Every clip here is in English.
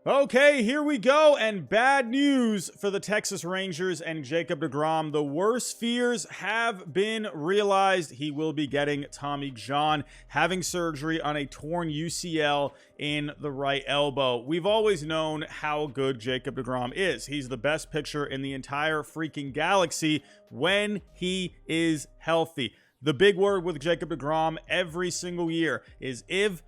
Okay, here we go, and bad news for the Texas Rangers and Jacob deGrom. The worst fears have been realized. He will be getting Tommy John, having surgery on a torn UCL in the right elbow. We've always known how good Jacob deGrom is. He's the best pitcher in the entire freaking galaxy when he is healthy. The big word with Jacob deGrom every single year is if,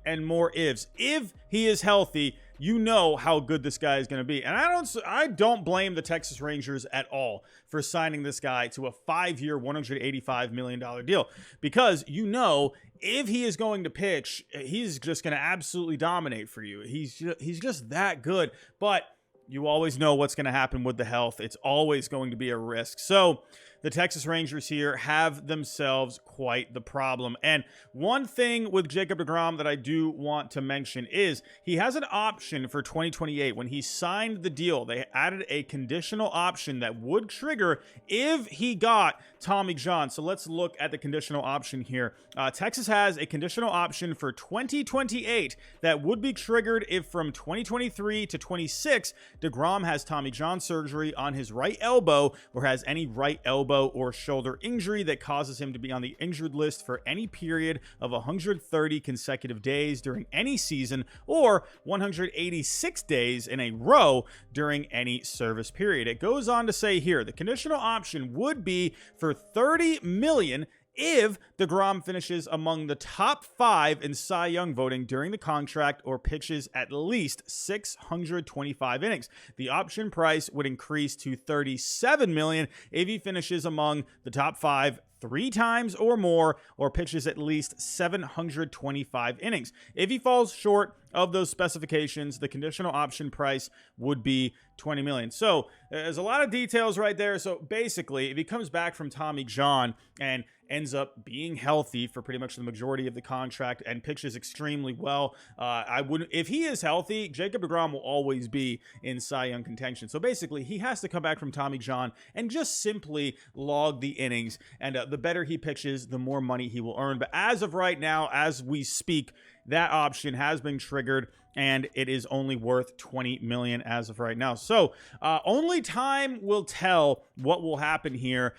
and more ifs. If he is healthy, you know how good this guy is going to be. And I don't blame the Texas Rangers at all for signing this guy to a 5-year, $185 million deal, because you know if he is going to pitch, he's just going to absolutely dominate for you. He's just that good. But you always know what's going to happen with the health. It's always going to be a risk. So the Texas Rangers here have themselves quite the problem. And one thing with Jacob deGrom that I do want to mention is he has an option for 2028. When he signed the deal, they added a conditional option that would trigger if he got Tommy John. So let's look at the conditional option here. Texas has a conditional option for 2028 that would be triggered if from 2023 to 26, deGrom has Tommy John surgery on his right elbow or has any right elbow or shoulder injury that causes him to be on the injured list for any period of 130 consecutive days during any season or 186 days in a row during any service period. It goes on to say here, the conditional option would be for $30 million if deGrom finishes among the top 5 in Cy Young voting during the contract or pitches at least 625 innings. The option price would increase to $37 million if he finishes among the top 5 3 times or more, or pitches at least 725 innings. If he falls short of those specifications, the conditional option price would be $20 million. So there's a lot of details right there. So basically, if he comes back from Tommy John and ends up being healthy for pretty much the majority of the contract and pitches extremely well, if he is healthy, Jacob deGrom will always be in Cy Young contention. So basically, he has to come back from Tommy John and just simply log the innings, and the better he pitches, the more money he will earn. But as of right now, as we speak, that option has been triggered, and it is only worth $20 million as of right now. So only time will tell what will happen here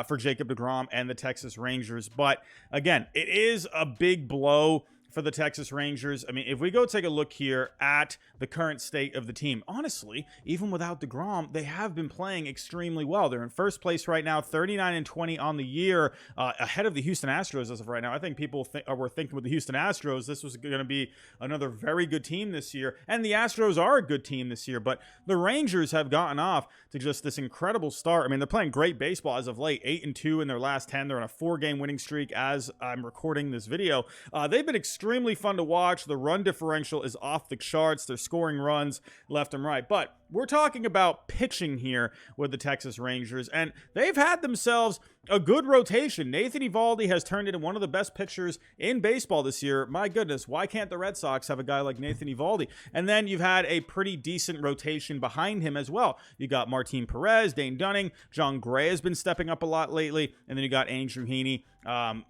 for Jacob deGrom and the Texas Rangers. But again, it is a big blow for the Texas Rangers. I mean, if we go take a look here at the current state of the team, honestly, even without deGrom, they have been playing extremely well. They're in first place right now, 39-20 on the year, ahead of the Houston Astros as of right now. I think people were thinking with the Houston Astros, this was going to be another very good team this year. And the Astros are a good team this year, but the Rangers have gotten off to just this incredible start. I mean, they're playing great baseball as of late, 8-2 in their last 10. They're on a 4-game winning streak as I'm recording this video. They've been extremely fun to watch. The run differential is off the charts. They're scoring runs left and right. But we're talking about pitching here with the Texas Rangers, and they've had themselves a good rotation. Nathan Eovaldi has turned into one of the best pitchers in baseball this year. My goodness, why can't the Red Sox have a guy like Nathan Eovaldi? And then you've had a pretty decent rotation behind him as well. You got Martin Perez, Dane Dunning, John Gray has been stepping up a lot lately, and then you got Andrew Heaney.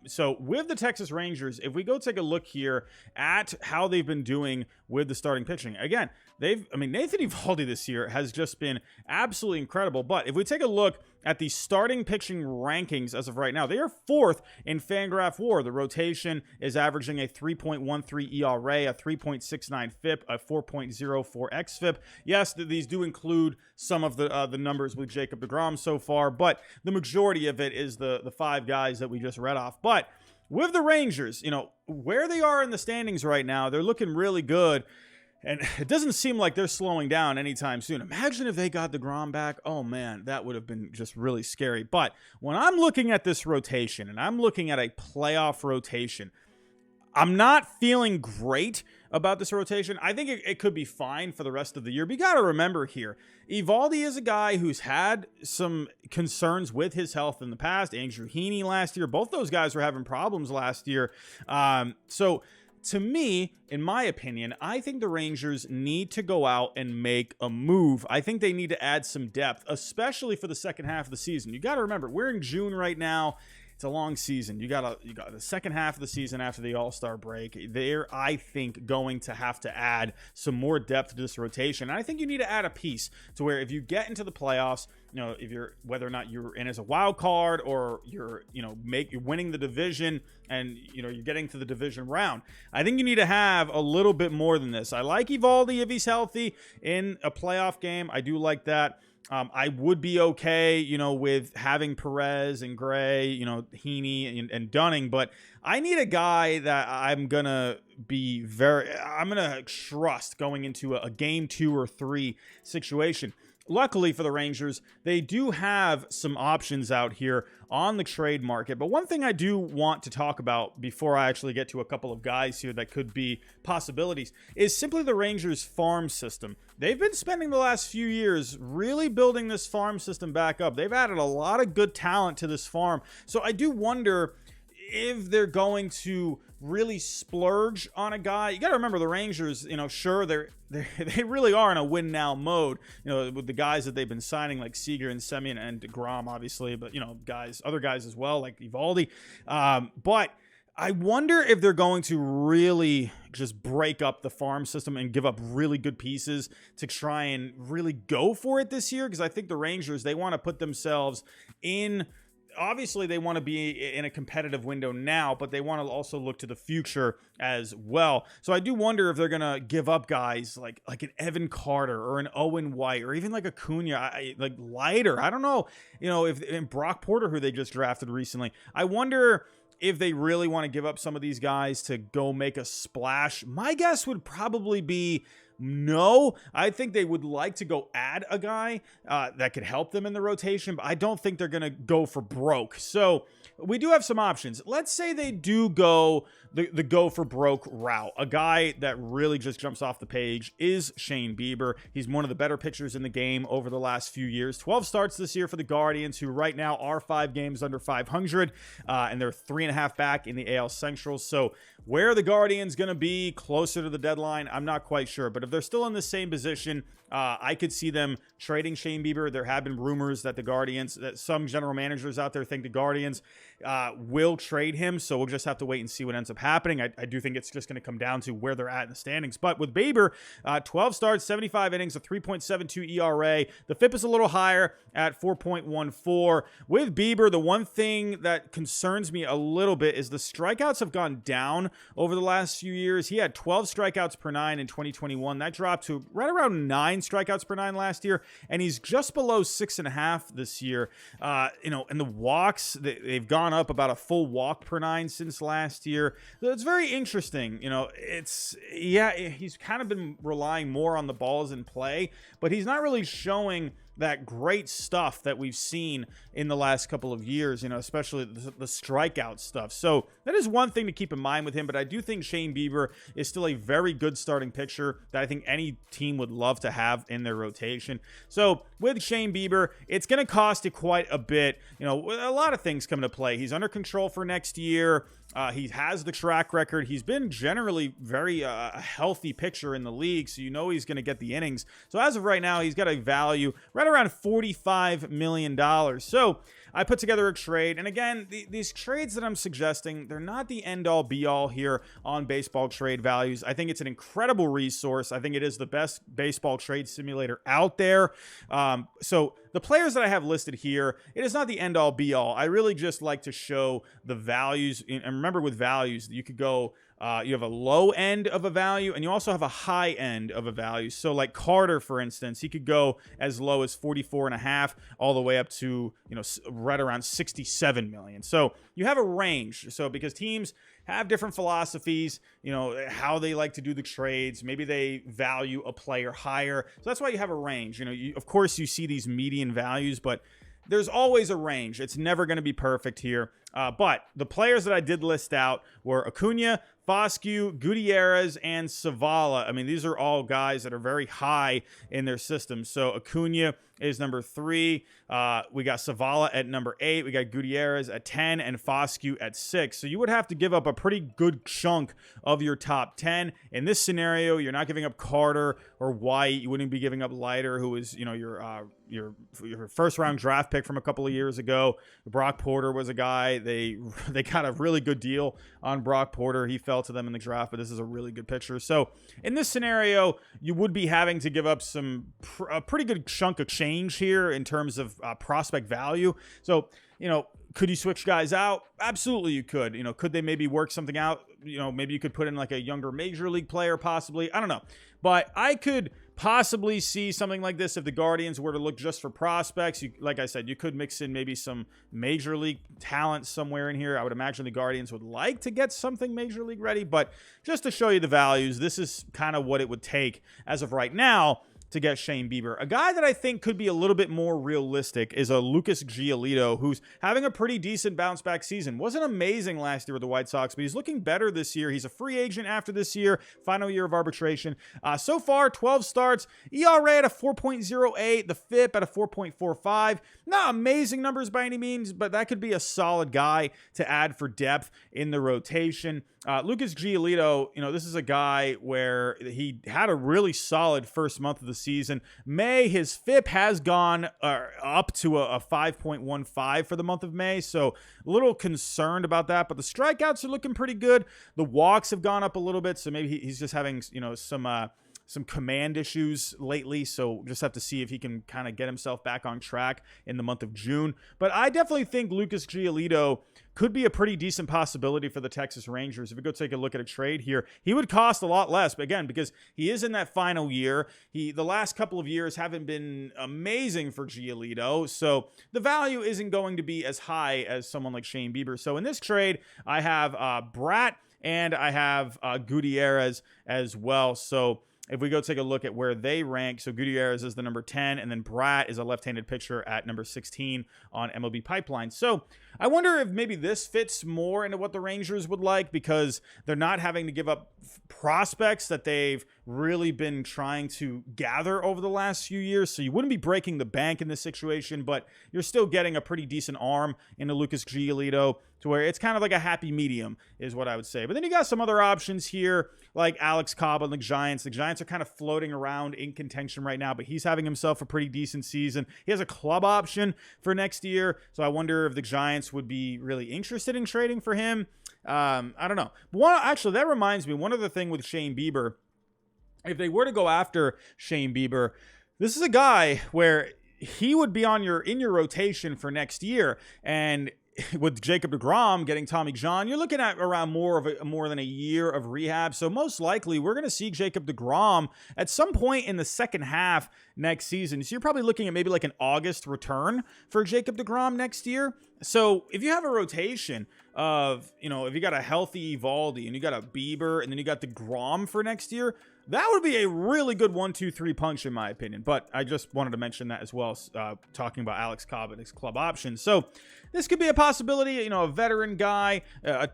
So with the Texas Rangers, if we go take a look here at how they've been doing with the starting pitching, again, Nathan Eovaldi this year has just been absolutely incredible. But if we take a look at the starting pitching rankings as of right now, they are 4th in Fangraph WAR. The rotation is averaging a 3.13 ERA, a 3.69 FIP, a 4.04 xFIP. Yes, these do include some of the numbers with Jacob deGrom so far, but the majority of it is the 5 guys that we just read off. But with the Rangers, where they are in the standings right now, they're looking really good. And it doesn't seem like they're slowing down anytime soon. Imagine if they got deGrom back. Oh, man, that would have been just really scary. But when I'm looking at this rotation, and I'm looking at a playoff rotation, I'm not feeling great about this rotation. I think it could be fine for the rest of the year. But you got to remember here, Eovaldi is a guy who's had some concerns with his health in the past. Andrew Heaney last year. Both those guys were having problems last year. So to me, in my opinion, I think the Rangers need to go out and make a move. I think they need to add some depth, especially for the second half of the season. You got to remember, we're in June right now. it's a long season. You got the second half of the season after the All-Star break. They're, I think, going to have to add some more depth to this rotation. And I think you need to add a piece to where if you get into the playoffs, if you're, whether or not you're in as a wild card or you're winning the division and you're getting to the division round, I think you need to have a little bit more than this. I like Evaldi if he's healthy in a playoff game. I do like that. I would be okay, with having Perez and Gray, Heaney and Dunning, but I need a guy that I'm going to trust going into a game 2 or 3 situation. Luckily for the Rangers, they do have some options out here on the trade market. But one thing I do want to talk about before I actually get to a couple of guys here that could be possibilities is simply the Rangers farm system. They've been spending the last few years really building this farm system back up. They've added a lot of good talent to this farm. So I do wonder if they're going to really splurge on a guy. You got to remember the Rangers, sure, they really are in a win now mode, with the guys that they've been signing like Seager and Semyon and deGrom, obviously, but other guys as well, like Evaldi. But I wonder if they're going to really just break up the farm system and give up really good pieces to try and really go for it this year. Because I think the Rangers, they want to put themselves in. Obviously, they want to be in a competitive window now, but they want to also look to the future as well. So I do wonder if they're going to give up guys like an Evan Carter or an Owen White or even like a Cunha, like Leiter. I don't know, and Brock Porter, who they just drafted recently. I wonder if they really want to give up some of these guys to go make a splash. My guess would probably be no. I think they would like to go add a guy that could help them in the rotation, but I don't think they're going to go for broke. So we do have some options. Let's say they do go the go for broke route. A guy that really just jumps off the page is Shane Bieber. He's one of the better pitchers in the game over the last few years. 12 starts this year for the Guardians, who right now are 5 games under 500, and they're 3.5 back in the AL Central. So where are the Guardians going to be closer to the deadline? I'm not quite sure, but if they're still in the same position, I could see them trading Shane Bieber. There have been rumors that that some general managers out there think the Guardians will trade him. So we'll just have to wait and see what ends up happening. I do think it's just going to come down to where they're at in the standings. But with Bieber, 12 starts, 75 innings, a 3.72 ERA. The FIP is a little higher at 4.14. With Bieber, the one thing that concerns me a little bit is the strikeouts have gone down over the last few years. He had 12 strikeouts per 9 in 2021. That dropped to right around 9 strikeouts per 9 last year, and he's just below 6.5 this year. And the walks, they've gone up about a full walk per 9 since last year. So it's very interesting. He's kind of been relying more on the balls in play, but he's not really showing that great stuff that we've seen in the last couple of years, especially the strikeout stuff. So that is one thing to keep in mind with him, but I do think Shane Bieber is still a very good starting pitcher that I think any team would love to have in their rotation. So with Shane Bieber, it's going to cost you quite a bit. A lot of things come into play. He's under control for next year. He has the track record. He's been generally very a healthy pitcher in the league, so he's going to get the innings. So as of right now, he's got a value right around $45 million. So I put together a trade. And again, these trades that I'm suggesting, they're not the end-all, be-all here on baseball trade values. I think it's an incredible resource. I think it is the best baseball trade simulator out there. So the players that I have listed here, it is not the end-all, be-all. I really just like to show the values. And remember, with values, you could go... you have a low end of a value, and you also have a high end of a value. So like Carter, for instance, he could go as low as 44.5 all the way up to, right around 67 million. So you have a range. So because teams have different philosophies, how they like to do the trades. Maybe they value a player higher. So that's why you have a range. Of course, you see these median values, but there's always a range. It's never going to be perfect here. But the players that I did list out were Acuna, Foscue, Gutierrez, and Zavala. I mean, these are all guys that are very high in their system. So Acuna is number 3. We got Zavala at number 8. We got Gutierrez at 10 and Foscue at 6. So you would have to give up a pretty good chunk of your top 10. In this scenario, you're not giving up Carter or White. You wouldn't be giving up Leiter, who is, your first round draft pick from a couple of years ago. Brock Porter was a guy They got a really good deal on Brock Porter. He fell to them in the draft, but this is a really good pitcher. So in this scenario, you would be having to give up a pretty good chunk of change here in terms of prospect value. So, could you switch guys out? Absolutely you could. Could they maybe work something out? Maybe you could put in like a younger major league player possibly. I don't know. But I could possibly see something like this if the Guardians were to look just for prospects. Like I said, you could mix in maybe some major league talent somewhere in here. I would imagine the Guardians would like to get something major league ready. But just to show you the values, this is kind of what it would take as of right now to get Shane Bieber. A guy that I think could be a little bit more realistic is a Lucas Giolito, who's having a pretty decent bounce back season. Wasn't amazing last year with the White Sox, but he's looking better this year. He's a free agent after this year, final year of arbitration. So far, 12 starts, ERA at a 4.08, the FIP at a 4.45. Not amazing numbers by any means, but that could be a solid guy to add for depth in the rotation. Lucas Giolito, this is a guy where he had a really solid first month of the season. May, his FIP has gone up to a 5.15 for the month of May, so a little concerned about that, but the strikeouts are looking pretty good. The walks have gone up a little bit, so maybe he's just having, some command issues lately, so just have to see if he can kind of get himself back on track in the month of June. But I definitely think Lucas Giolito could be a pretty decent possibility for the Texas Rangers. If we go take a look at a trade here, he would cost a lot less, but again, because he is in that final year, the last couple of years haven't been amazing for Giolito, so the value isn't going to be as high as someone like Shane Bieber. So in this trade, I have Bratt and I have Gutierrez as well. So if we go take a look at where they rank, so Gutierrez is the number 10, and then Bratt is a left-handed pitcher at number 16 on MLB Pipeline. So I wonder if maybe this fits more into what the Rangers would like, because they're not having to give up prospects that they've really been trying to gather over the last few years. So you wouldn't be breaking the bank in this situation, but you're still getting a pretty decent arm into Lucas Giolito, to where it's kind of like a happy medium is what I would say. But then you got some other options here, like Alex Cobb and the Giants. The Giants are kind of floating around in contention right now, but he's having himself a pretty decent season. He has a club option for next year, so I wonder if the Giants would be really interested in trading for him. I don't know. Actually, that reminds me, one other thing with Shane Bieber, if they were to go after Shane Bieber, this is a guy where he would be in your rotation for next year, and with Jacob deGrom getting Tommy John, you're looking at around more than a year of rehab. So most likely we're going to see Jacob deGrom at some point in the second half next season. So you're probably looking at maybe like an August return for Jacob deGrom next year. So if you have a rotation of, if you got a healthy Evaldi and you got a Bieber and then you got deGrom for next year, that would be a really good 1-2-3 punch in my opinion. But I just wanted to mention that as well, talking about Alex Cobb and his club options. So this could be a possibility, a veteran guy,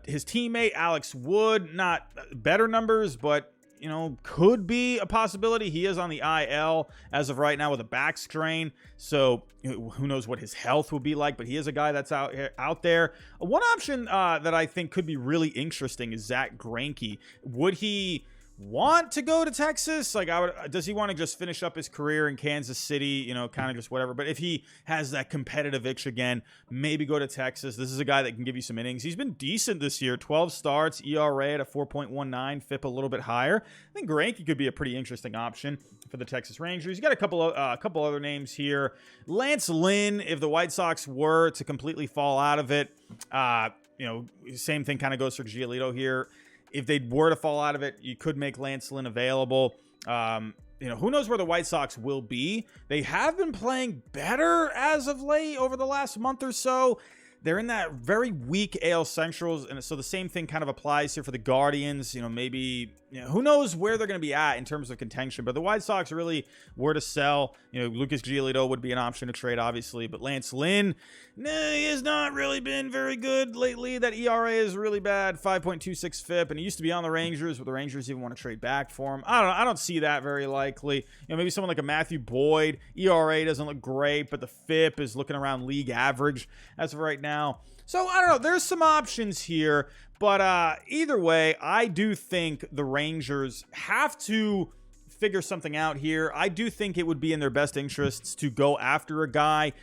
his teammate Alex Wood, not better numbers, but could be a possibility. He is on the IL as of right now with a back strain, so who knows what his health will be like, but he is a guy that's out there. One option that I think could be really interesting is Zach Greinke. Would he want to go to Texas? Does he want to just finish up his career in Kansas City, kind of just whatever? But if he has that competitive itch again, maybe go to Texas. This is a guy that can give you some innings. He's been decent this year, 12 starts, ERA at a 4.19, FIP a little bit higher. I think Greinke could be a pretty interesting option for the Texas Rangers. You got a couple other names here. Lance Lynn, if the White Sox were to completely fall out of it, same thing kind of goes for Giolito here. If they were to fall out of it, you could make Lance Lynn available. Who knows where the White Sox will be? They have been playing better as of late over the last month or so. They're in that very weak AL Centrals, and so the same thing kind of applies here for the Guardians. Maybe who knows where they're going to be at in terms of contention. But the White Sox really were to sell. Lucas Giolito would be an option to trade, obviously. But Lance Lynn, he has not really been very good lately. That ERA is really bad, 5.26 FIP, and he used to be on the Rangers, but the Rangers even want to trade back for him. I don't see that very likely. Maybe someone like a Matthew Boyd, ERA doesn't look great, but the FIP is looking around league average as of right now. So I don't know. There's some options here, but either way, I do think the Rangers have to figure something out here. I do think it would be in their best interests to go after a guy.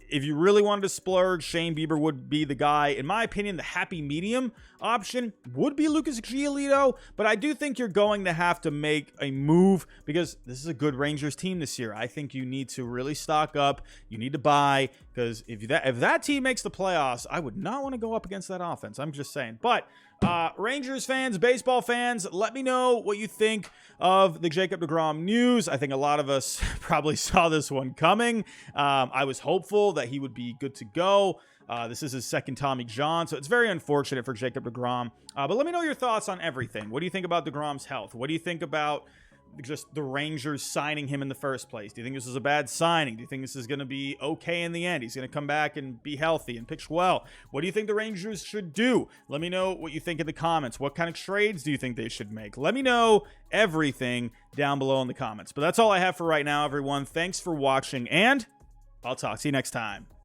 If you really wanted to splurge, Shane Bieber would be the guy. In my opinion, the happy medium option would be Lucas Giolito, but I do think you're going to have to make a move because this is a good Rangers team this year. I think you need to really stock up. You need to buy, because if that team makes the playoffs, I would not want to go up against that offense. I'm just saying. But Rangers fans, baseball fans, let me know what you think of the Jacob deGrom news. I think a lot of us probably saw this one coming. I was hopeful that he would be good to go. This is his second Tommy John, so it's very unfortunate for Jacob deGrom. But let me know your thoughts on everything. What do you think about deGrom's health? What do you think about just the Rangers signing him in the first place? Do you think this is a bad signing? Do you think this is going to be okay in the end? He's going to come back and be healthy and pitch well. What do you think the Rangers should do? Let me know what you think in the comments. What kind of trades do you think they should make? Let me know everything down below in the comments. But that's all I have for right now, everyone. Thanks for watching, and I'll talk to you next time.